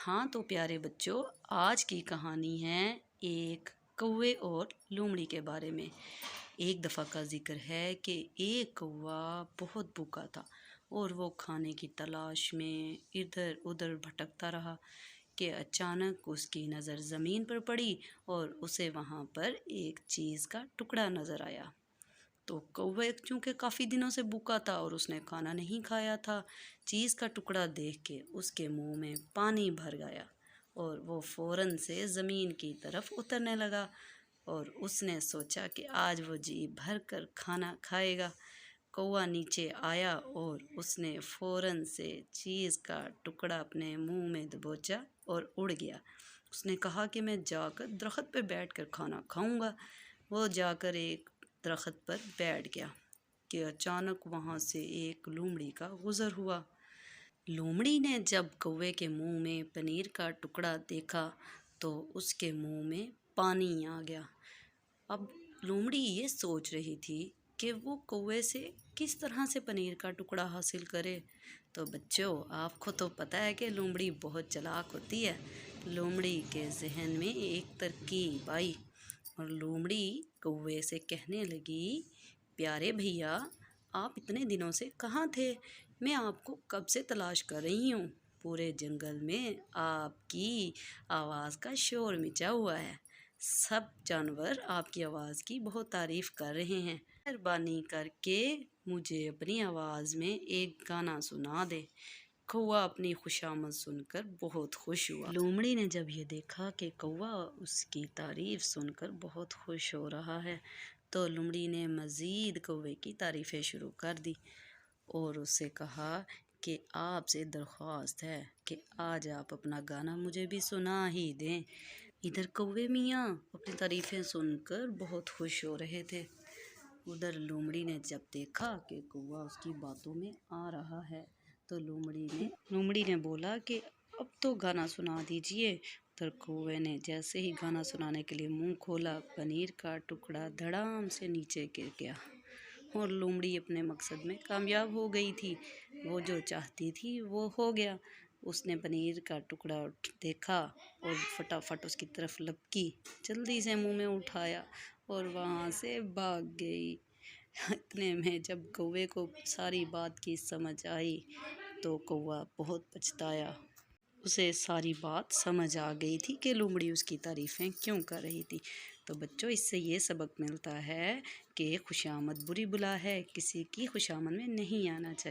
ہاں تو پیارے بچوں، آج کی کہانی ہے ایک کوے اور لومڑی کے بارے میں۔ ایک دفعہ کا ذکر ہے کہ ایک کوا بہت بھوکا تھا اور وہ کھانے کی تلاش میں ادھر ادھر بھٹکتا رہا کہ اچانک اس کی نظر زمین پر پڑی اور اسے وہاں پر ایک چیز کا ٹکڑا نظر آیا۔ تو کوے چونکہ کافی دنوں سے بھوکا تھا اور اس نے کھانا نہیں کھایا تھا، چیز کا ٹکڑا دیکھ کے اس کے منہ میں پانی بھر گیا اور وہ فوراً سے زمین کی طرف اترنے لگا اور اس نے سوچا کہ آج وہ جی بھر کر کھانا کھائے گا۔ کوا نیچے آیا اور اس نے فوراً سے چیز کا ٹکڑا اپنے منہ میں دبوچا اور اڑ گیا۔ اس نے کہا کہ میں جا کر درخت پہ بیٹھ کر کھانا کھاؤں گا۔ وہ جا کر ایک درخت پر بیٹھ گیا کہ اچانک وہاں سے ایک لومڑی کا گزر ہوا۔ لومڑی نے جب کوے کے منہ میں پنیر کا ٹکڑا دیکھا تو اس کے منہ میں پانی آ گیا۔ اب لومڑی یہ سوچ رہی تھی کہ وہ کوے سے کس طرح سے پنیر کا ٹکڑا حاصل کرے۔ تو بچوں، آپ کو تو پتہ ہے کہ لومڑی بہت چلاک ہوتی ہے۔ لومڑی کے ذہن میں ایک ترکیب آئی اور لومڑی کوے سے کہنے لگی، پیارے بھیا، آپ اتنے دنوں سے کہاں تھے؟ میں آپ کو کب سے تلاش کر رہی ہوں۔ پورے جنگل میں آپ کی آواز کا شور مچا ہوا ہے۔ سب جانور آپ کی آواز کی بہت تعریف کر رہے ہیں۔ مہربانی کر کے مجھے اپنی آواز میں ایک گانا سنا دے۔ کوا اپنی خوشامد سن کر بہت خوش ہوا۔ لومڑی نے جب یہ دیکھا کہ کوا اس کی تعریف سن کر بہت خوش ہو رہا ہے تو لومڑی نے مزید کوے کی تعریفیں شروع کر دی اور اس سے کہا کہ آپ سے درخواست ہے کہ آج آپ اپنا گانا مجھے بھی سنا ہی دیں۔ ادھر کوے میاں اپنی تعریفیں سن کر بہت خوش ہو رہے تھے۔ ادھر لومڑی نے جب دیکھا کہ کوا اس کی باتوں میں آ رہا ہے تو لومڑی نے بولا کہ اب تو گانا سنا دیجئے۔ ادھر کوے نے جیسے ہی گانا سنانے کے لیے منہ کھولا، پنیر کا ٹکڑا دھڑام سے نیچے گر گیا اور لومڑی اپنے مقصد میں کامیاب ہو گئی تھی۔ وہ جو چاہتی تھی وہ ہو گیا۔ اس نے پنیر کا ٹکڑا دیکھا اور فٹافٹ اس کی طرف لپکی، جلدی سے منہ میں اٹھایا اور وہاں سے بھاگ گئی۔ اتنے میں جب کوے کو ساری بات کی سمجھ آئی تو کوا بہت پچھتایا۔ اسے ساری بات سمجھ آ گئی تھی کہ لومڑی اس کی تعریفیں کیوں کر رہی تھی۔ تو بچوں، اس سے یہ سبق ملتا ہے کہ خوشامد بری بلا ہے، کسی کی خوشامد میں نہیں آنا چاہیے۔